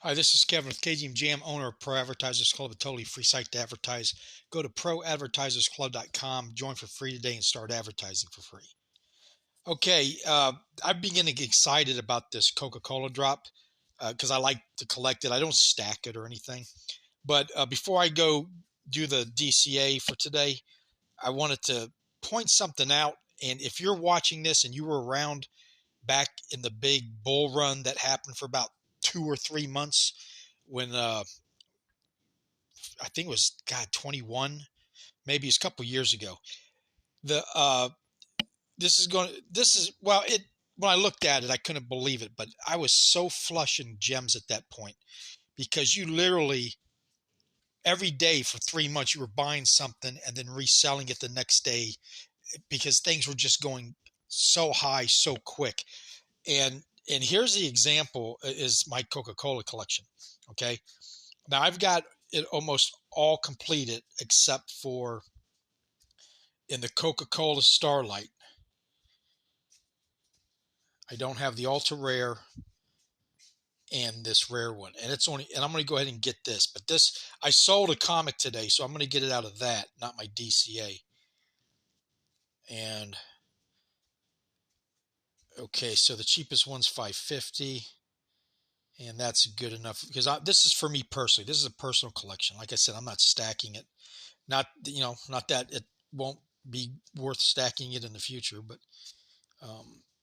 Hi, this is Kevin with KGM Jam, owner of Pro Advertisers Club, a totally free site to advertise. Go to proadvertisersclub.com, join for free today, and start advertising for free. Okay, I'm beginning to get excited about this Coca-Cola drop because I like to collect it. I don't stack it or anything. But before I go do the DCA for today, I wanted to point something out. And if you're watching this and you were around back in the big bull run that happened for about 2 or 3 months, when I think it was 21, maybe it's a couple years ago. The this is well, it when I looked at it, I couldn't believe it, but I was so flush in gems at that point because you literally every day for 3 months you were buying something and then reselling it the next day because things were just going so high so quick. And here's the example is my Coca-Cola collection. Okay. Now I've got it almost all completed except for in the Coca-Cola Starlight. I don't have the ultra rare and this rare one. And I'm going to go ahead and get this. But this, I sold a comic today, so I'm going to get it out of that, not my DCA. And okay, so the cheapest one's $5.50. And that's good enough because this is for me personally. This is a personal collection. Like I said, I'm not stacking it. Not that it won't be worth stacking it in the future, but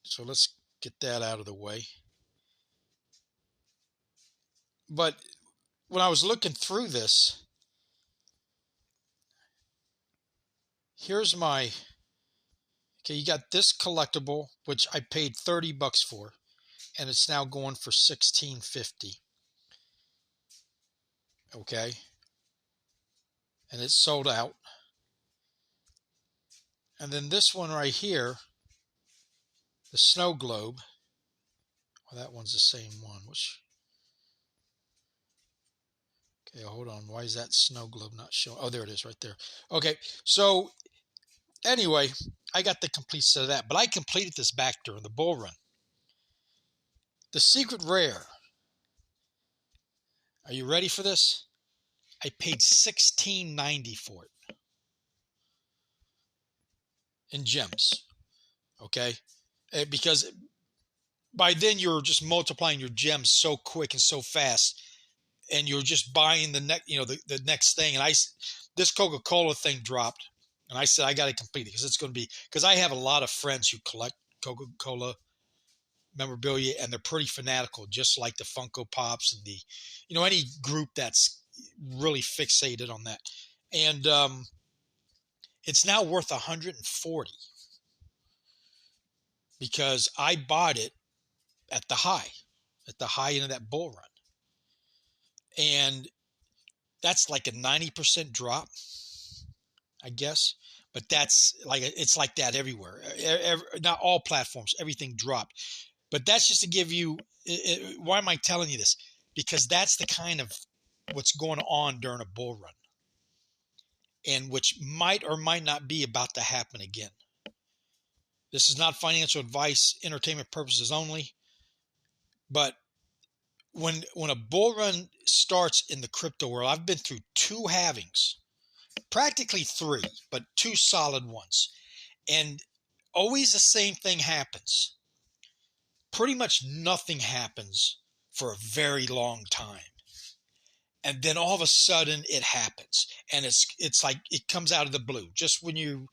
so let's get that out of the way. But when I was looking through this, here's my, okay, you got this collectible, which I paid $30 for, and it's now going for $16.50. Okay. And it's sold out. And then this one right here, the snow globe. Well, that one's the same one. Okay, hold on. Why is that snow globe not showing? Oh, there it is right there. Okay, so anyway, I got the complete set of that, but I completed this back during the bull run. The secret rare. Are you ready for this? I paid $16.90 for it in gems. Okay, because by then you're just multiplying your gems so quick and so fast, and you're just buying the next thing. And this Coca-Cola thing dropped, and I said I got to complete it because it's going to be because I have a lot of friends who collect Coca-Cola memorabilia, and they're pretty fanatical, just like the Funko Pops and the any group that's really fixated on that. And it's now worth 140 because I bought it at the high end of that bull run. And that's like a 90% drop, I guess. But it's like that everywhere. Not all platforms, everything dropped. But that's just to give you, why am I telling you this? Because that's the kind of what's going on during a bull run, and which might or might not be about to happen again. This is not financial advice, entertainment purposes only. But when a bull run starts in the crypto world, I've been through 2 halvings, practically 3, but 2 solid ones. And always the same thing happens. Pretty much nothing happens for a very long time. And then all of a sudden it happens. And it's like it comes out of the blue. Just when you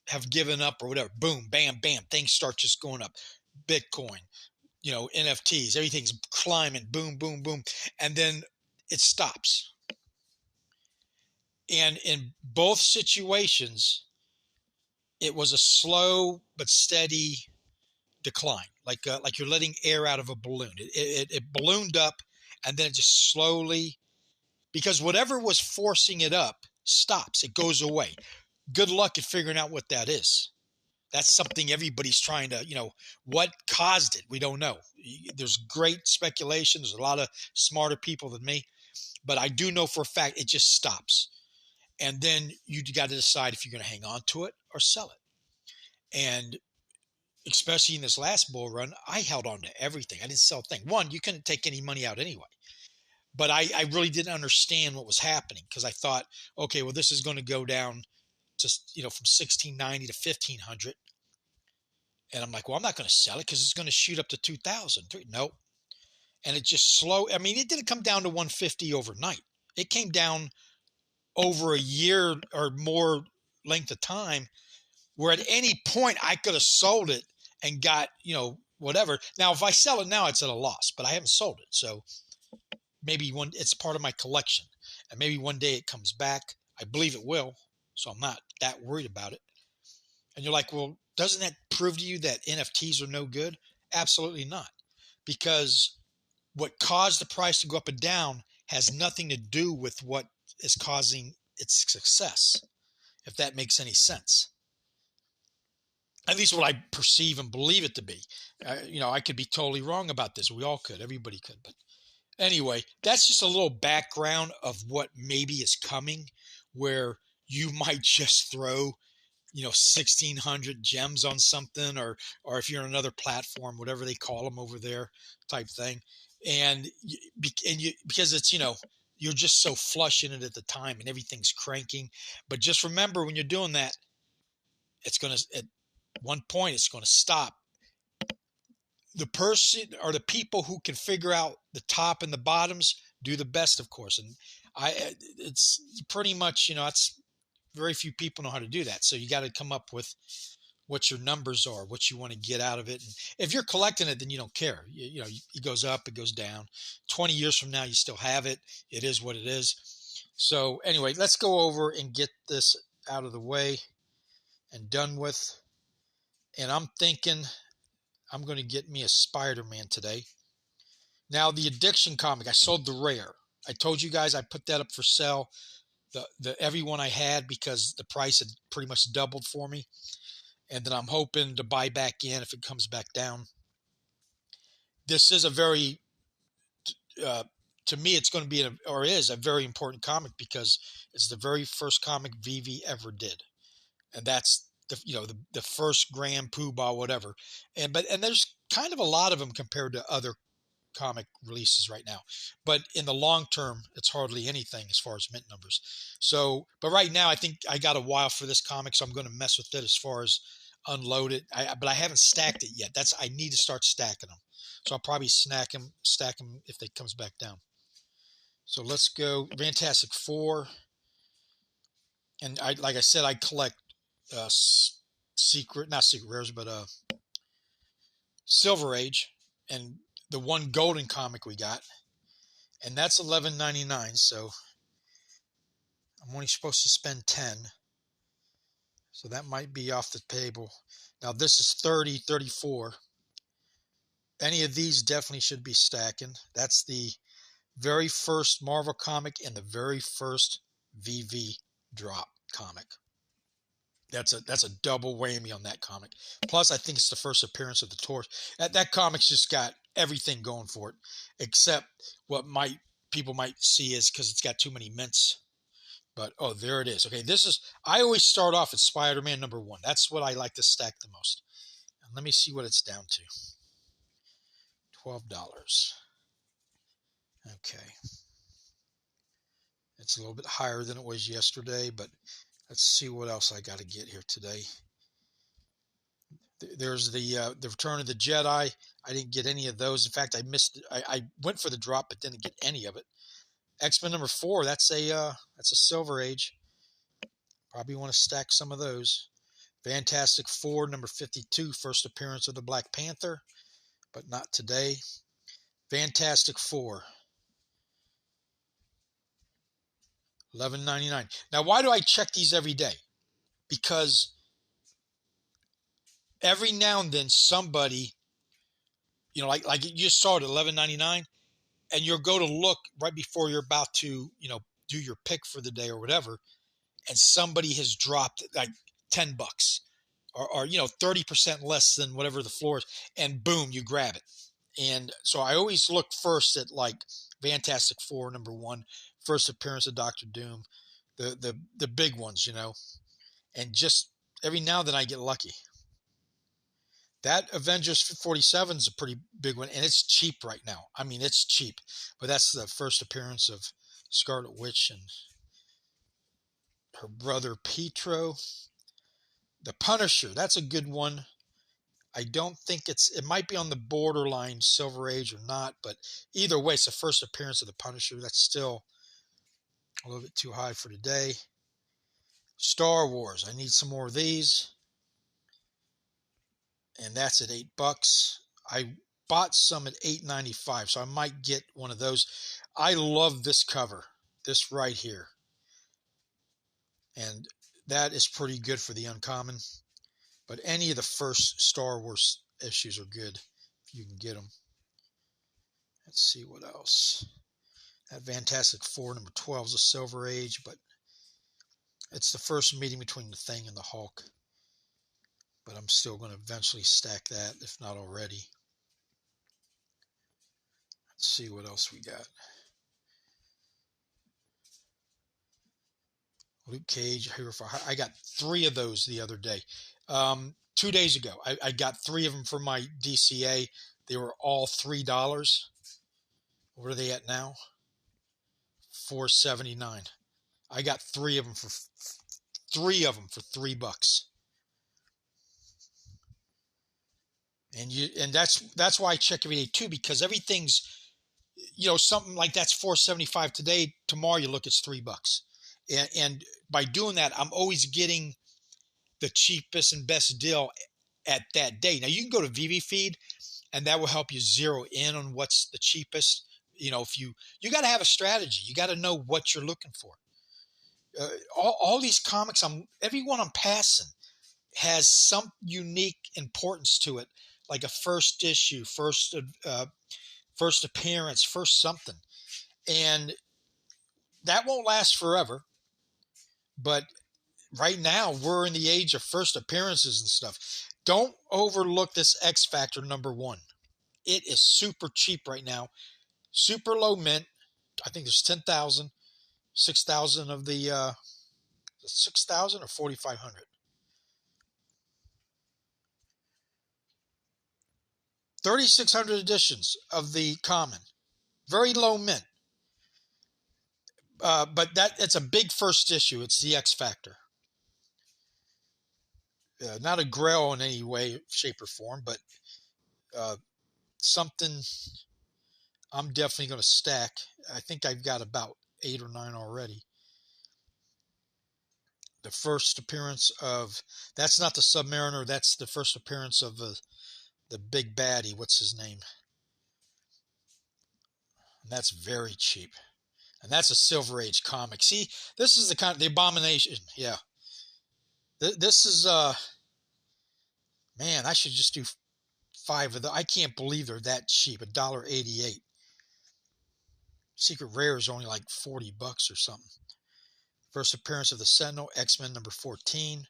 have given up or whatever, boom, bam, bam, things start just going up. Bitcoin, NFTs, everything's climbing, boom, boom, boom. And then it stops. And in both situations, it was a slow but steady decline, like you're letting air out of a balloon. It ballooned up, and then it just slowly, because whatever was forcing it up stops. It goes away. Good luck at figuring out what that is. That's something everybody's trying to, what caused it? We don't know. There's great speculation. There's a lot of smarter people than me, but I do know for a fact it just stops. And then you got to decide if you're going to hang on to it or sell it. And especially in this last bull run, I held on to everything. I didn't sell a thing. One, you couldn't take any money out anyway. but I really didn't understand what was happening, because I thought, okay, well, this is going to go down just, from 1690 to 1500. And I'm like, well, I'm not going to sell it because it's going to shoot up to 2000. Nope. And it just slow. I mean, it didn't come down to 150 overnight. It came down over a year or more length of time, where at any point I could have sold it and got, whatever. Now, if I sell it now, it's at a loss, but I haven't sold it. So maybe it's part of my collection, and maybe one day it comes back. I believe it will. So I'm not that worried about it. And you're like, well, doesn't that prove to you that NFTs are no good? Absolutely not. Because what caused the price to go up and down has nothing to do with what is causing its success, if that makes any sense. At least what I perceive and believe it to be. I could be totally wrong about this. We all could. Everybody could. But anyway, that's just a little background of what maybe is coming, where you might just throw 1,600 gems on something, or if you're on another platform, whatever they call them over there, type thing, and because it's you're just so flush in it at the time and everything's cranking. But just remember, when you're doing that, it's going to, at one point, it's going to stop. The person or the people who can figure out the top and the bottoms do the best, of course. And it's pretty much, it's very few people know how to do that. So you got to come up with what your numbers are, what you want to get out of it. And if you're collecting it, then you don't care. It goes up, it goes down. 20 years from now, you still have it. It is what it is. So anyway, let's go over and get this out of the way and done with. And I'm thinking I'm going to get me a Spider-Man today. Now, the Addiction comic, I sold the rare. I told you guys I put that up for sale. The every one I had, because the price had pretty much doubled for me, and then I'm hoping to buy back in if it comes back down. This is a very, to me, it's going to be is a very important comic, because it's the very first comic VeVe ever did, and that's the first Grand Poobah, whatever, and there's kind of a lot of them compared to other comic releases right now, but in the long term, it's hardly anything as far as mint numbers. So, but right now, I think I got a while for this comic, so I'm going to mess with it as far as unload it. But I haven't stacked it yet. I need to start stacking them. So I'll probably stack them if it comes back down. So let's go Fantastic Four. And like I said, I collect not secret rares, but Silver Age, and the one golden comic we got, and that's $11.99. So I'm only supposed to spend 10. So that might be off the table. Now this is 30, 34. Any of these definitely should be stacking. That's the very first Marvel comic and the very first VeVe drop comic. That's a double whammy on that comic. Plus, I think it's the first appearance of the Torch. That comic's just got everything going for it, except what people might see is because it's got too many mints. But there it is. Okay, I always start off at Spider-Man #1. That's what I like to stack the most. And let me see what it's down to. $12. Okay. It's a little bit higher than it was yesterday, but let's see what else I got to get here today. There's the Return of the Jedi. I didn't get any of those. In fact, I missed. I went for the drop, but didn't get any of it. X-Men #4. That's a Silver Age. Probably want to stack some of those. Fantastic Four #52. First appearance of the Black Panther, but not today. Fantastic Four. $11.99. Now, why do I check these every day? Because every now and then somebody, like you just saw it at $11.99, and you'll go to look right before you're about to, do your pick for the day or whatever, and somebody has dropped like $10 or 30% less than whatever the floor is, and boom, you grab it. And so I always look first at like Fantastic Four #1, first appearance of Dr. Doom, the big ones, and just every now and then I get lucky. That Avengers 47 is a pretty big one, and it's cheap right now. I mean, it's cheap, but that's the first appearance of Scarlet Witch and her brother Pietro. The Punisher, that's a good one. I don't think it might be on the borderline Silver Age or not, but either way, it's the first appearance of the Punisher. That's still a little bit too high for today. Star Wars, I need some more of these. And that's at $8. I bought some at $8.95, so I might get one of those. I love this cover, this right here. And that is pretty good for the uncommon. But any of the first Star Wars issues are good if you can get them. Let's see what else. That Fantastic Four number 12 is a Silver Age, but it's the first meeting between the Thing and the Hulk. But I'm still going to eventually stack that, if not already. Let's see what else we got. Luke Cage, Hero for Hire. I got 3 of those the other day. 2 days ago, I got 3 of them for my DCA. They were all $3. What are they at now? $4.79. I got 3 of them for $3. And that's why I check every day too, because everything's, something like that's $4.75 today. Tomorrow you look, it's $3. And by doing that, I'm always getting the cheapest and best deal at that day. Now you can go to VeVe feed, and that will help you zero in on what's the cheapest. If you got to have a strategy, you got to know what you're looking for. All these comics, everyone I'm passing has some unique importance to it, like a first issue, first appearance, first something, and that won't last forever. But right now, we're in the age of first appearances and stuff. Don't overlook this X Factor number 1. It is super cheap right now, super low mint. I think there's 10,000, 6,000 of the 6,000 or 4,500. 3,600 editions of the common, very low mint. But it's a big first issue. It's the X Factor. Not a grail in any way, shape, or form, but something I'm definitely going to stack. I think I've got about 8 or 9 already. The first appearance of, that's not the Submariner, that's the first appearance of the big baddie. What's his name? And that's very cheap. And that's a Silver Age comic. See, this is the Abomination. Yeah. This is, man, I should just do 5 of them. I can't believe they're that cheap. $1.88. Secret Rare is only like $40 or something. First appearance of the Sentinel, X-Men number 14.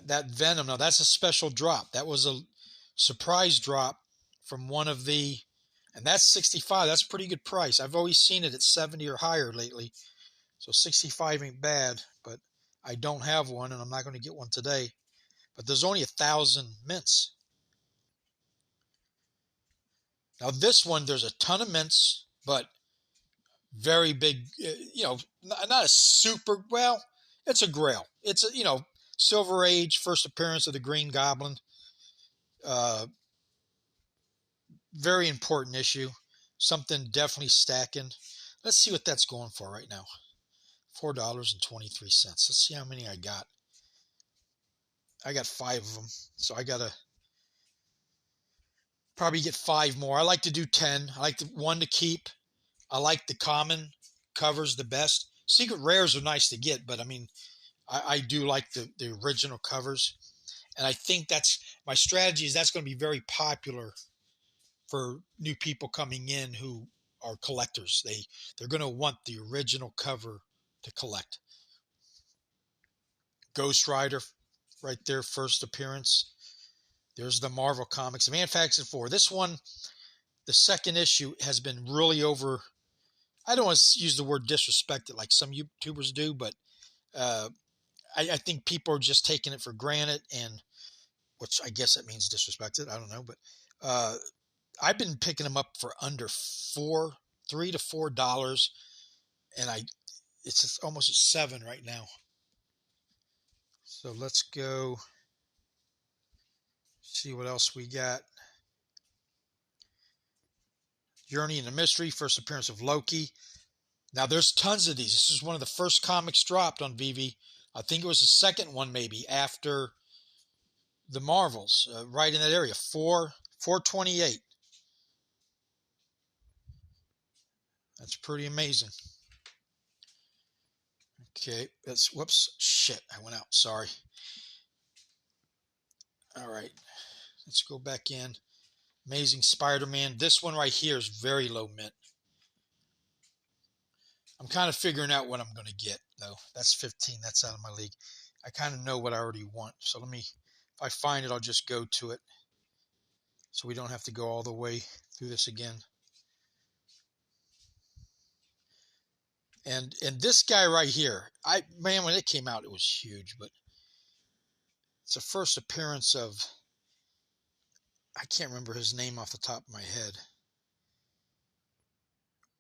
That Venom, now that's a special drop. That was a surprise drop from one of the, and that's $65. That's a pretty good price. I've always seen it at 70 or higher lately. So 65 ain't bad, but I don't have one, and I'm not going to get one today. But there's only 1,000 mints. Now this one, there's a ton of mints, but very big, not a super, well, it's a grail. It's a, Silver Age, first appearance of the Green Goblin. Very important issue. Something definitely stacking. Let's see what that's going for right now. $4.23. Let's see how many I got. I got 5 of them, so I got to probably get 5 more. I like to do 10. I like the 1 to keep. I like the common covers the best. Secret Rares are nice to get, but I mean, I do like the original covers. And I think that's my strategy is that's going to be very popular for new people coming in who are collectors. They're going to want the original cover to collect. Ghost Rider right there, first appearance. There's the Marvel Comics. Fantastic Four. This one, the second issue has been really over. I don't want to use the word disrespected like some YouTubers do, but I think people are just taking it for granted, and which I guess that means disrespected. I don't know, but I've been picking them up for under $3 to $4, and it's almost at $7 right now. So let's go see what else we got. Journey into Mystery, first appearance of Loki. Now there's tons of these. This is one of the first comics dropped on VeVe. I think it was the second one maybe after the Marvels, right in that area. 428. That's pretty amazing. Okay, whoops, shit, I went out, sorry. All right, let's go back in. Amazing Spider-Man. This one right here is very low mint. I'm kind of figuring out what I'm going to get, though. That's 15. That's out of my league. I kind of know what I already want. So if I find it, I'll just go to it. So we don't have to go all the way through this again. And this guy right here, man, when it came out, it was huge. But it's the first appearance of, I can't remember his name off the top of my head.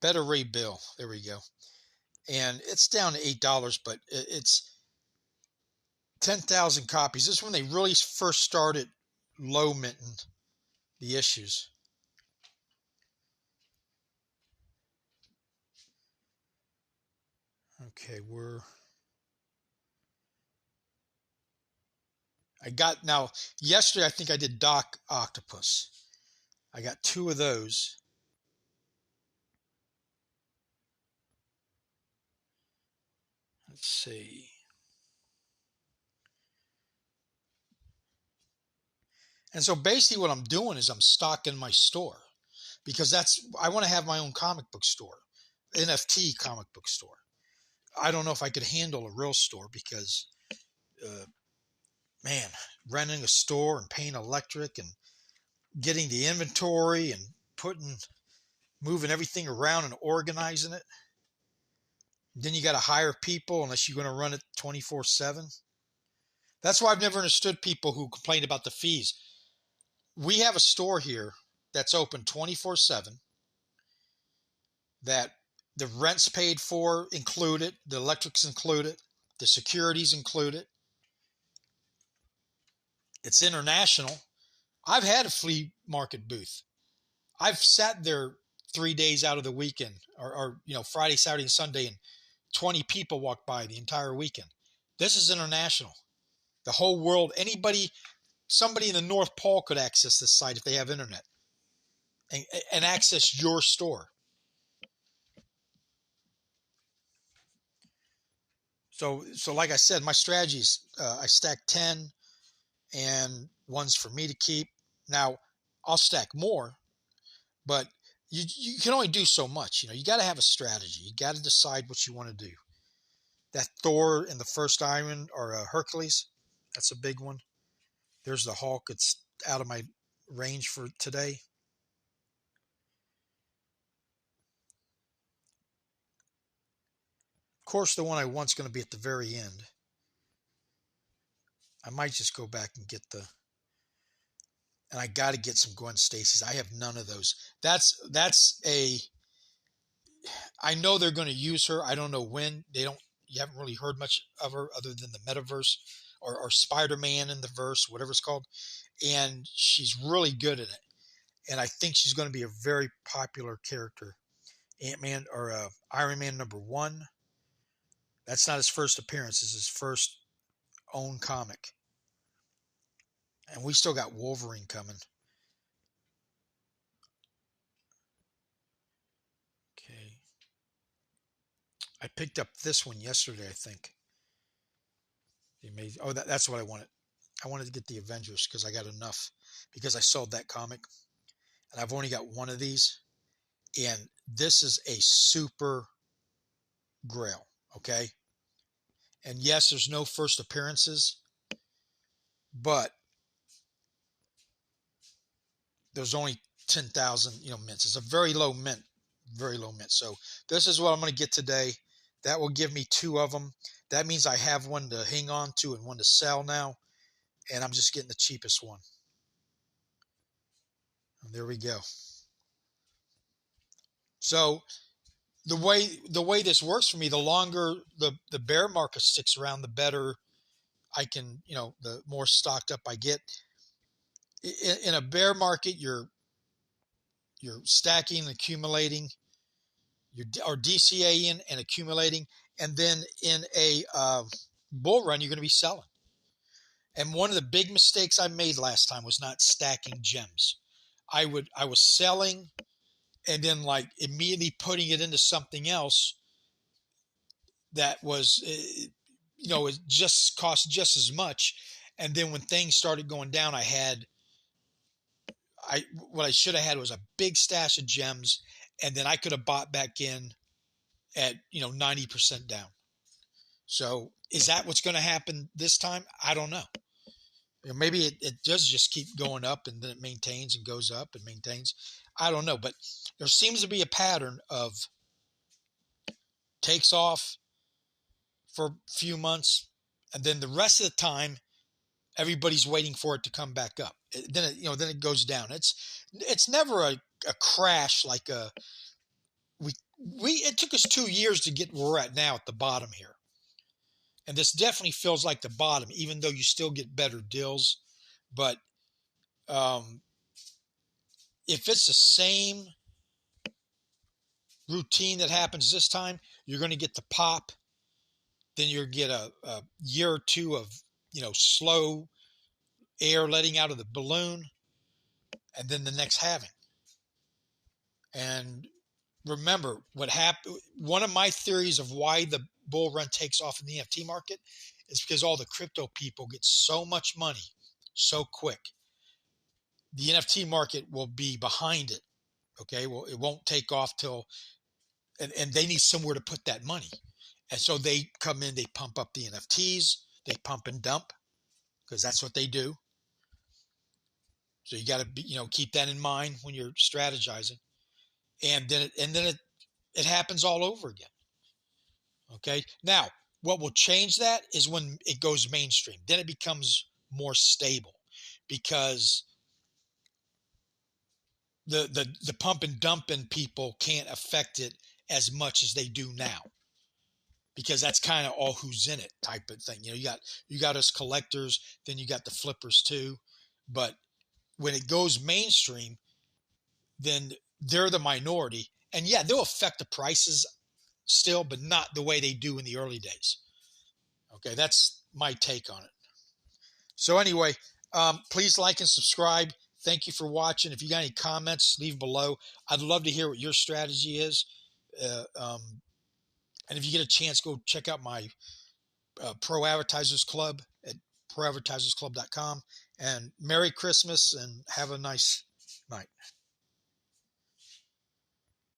Better Ray Bill. There we go. And it's down to $8, but it's 10,000 copies. This is when they really first started low minting the issues. Okay, now, yesterday I think I did Doc Octopus. I got 2 of those. Let's see. And so basically what I'm doing is I'm stocking my store, because I want to have my own comic book store, NFT comic book store. I don't know if I could handle a real store because, man, renting a store and paying electric and getting the inventory and moving everything around and organizing it. Then you got to hire people unless you're going to run it 24/7. That's why I've never understood people who complain about the fees. We have a store here that's open 24/7, that the rent's paid for included, the electric's included, the security's included. It's international. I've had a flea market booth. I've sat there 3 days out of the weekend, or Friday, Saturday, and Sunday, and 20 people walk by the entire weekend. This is international. The whole world, somebody in the North Pole could access this site if they have internet and access your store. So like I said, my strategy is I stack 10 and one's for me to keep. Now, I'll stack more, but you can only do so much. You got to have a strategy. You got to decide what you want to do. That Thor in the first Iron, or Hercules, that's a big one. There's the Hulk. It's out of my range for today. Of course, the one I want's going to be at the very end. I might just go back and get and I got to get some Gwen Stacy's. I have none of those. I know they're going to use her. I don't know when. You haven't really heard much of her other than the metaverse or Spider-Man in the verse, whatever it's called. And she's really good at it. And I think she's going to be a very popular character. Ant-Man or Iron Man #1. That's not his first appearance. It's his first own comic. And we still got Wolverine coming. Okay. I picked up this one yesterday, I think. That's what I wanted. I wanted to get the Avengers because I got enough, because I sold that comic. And I've only got one of these. And this is a super grail, okay? And yes, there's no first appearances, but there's only 10,000, mints. It's a very low mint. So this is what I'm going to get today. That will give me 2 of them. That means I have one to hang on to and one to sell now. And I'm just getting the cheapest one. And there we go. So the way this works for me, the longer the bear market sticks around, the better I can, the more stocked up I get. In a bear market, you're stacking and accumulating, or DCA and accumulating, and then in a bull run, you're going to be selling. And one of the big mistakes I made last time was not stacking gems. I was selling and then like immediately putting it into something else that was, it just cost just as much. And then when things started going down, what I should have had was a big stash of gems, and then I could have bought back in at 90% down. So is that what's going to happen this time? I don't know. Maybe it does just keep going up, and then it maintains and goes up and maintains. I don't know, but there seems to be a pattern of takes off for a few months, and then the rest of the time, everybody's waiting for it to come back up. Then it goes down. It's never a crash like it took us 2 years to get where we're at now at the bottom here. And this definitely feels like the bottom, even though you still get better deals. But if it's the same routine that happens this time, you're going to get the pop. Then you'll get a year or two of, slow air letting out of the balloon, and then the next halving. And remember what happened. One of my theories of why the bull run takes off in the NFT market is because all the crypto people get so much money so quick. The NFT market will be behind it. Okay. Well, it won't take off and they need somewhere to put that money. And so they come in, they pump up the NFTs, they pump and dump because that's what they do. So you got to keep that in mind when you're strategizing. And then it happens all over again. Okay. Now, what will change that is when it goes mainstream. Then it becomes more stable because the pump and dumping people can't affect it as much as they do now, because that's kind of all who's in it type of thing. You got us collectors, then you got the flippers too. But when it goes mainstream, then they're the minority. And yeah, they'll affect the prices still, but not the way they do in the early days. Okay, that's my take on it. So anyway, please like and subscribe. Thank you for watching. If you got any comments, leave below. I'd love to hear what your strategy is. And if you get a chance, go check out my Pro Advertisers Club at proadvertisersclub.com. And Merry Christmas and have a nice night.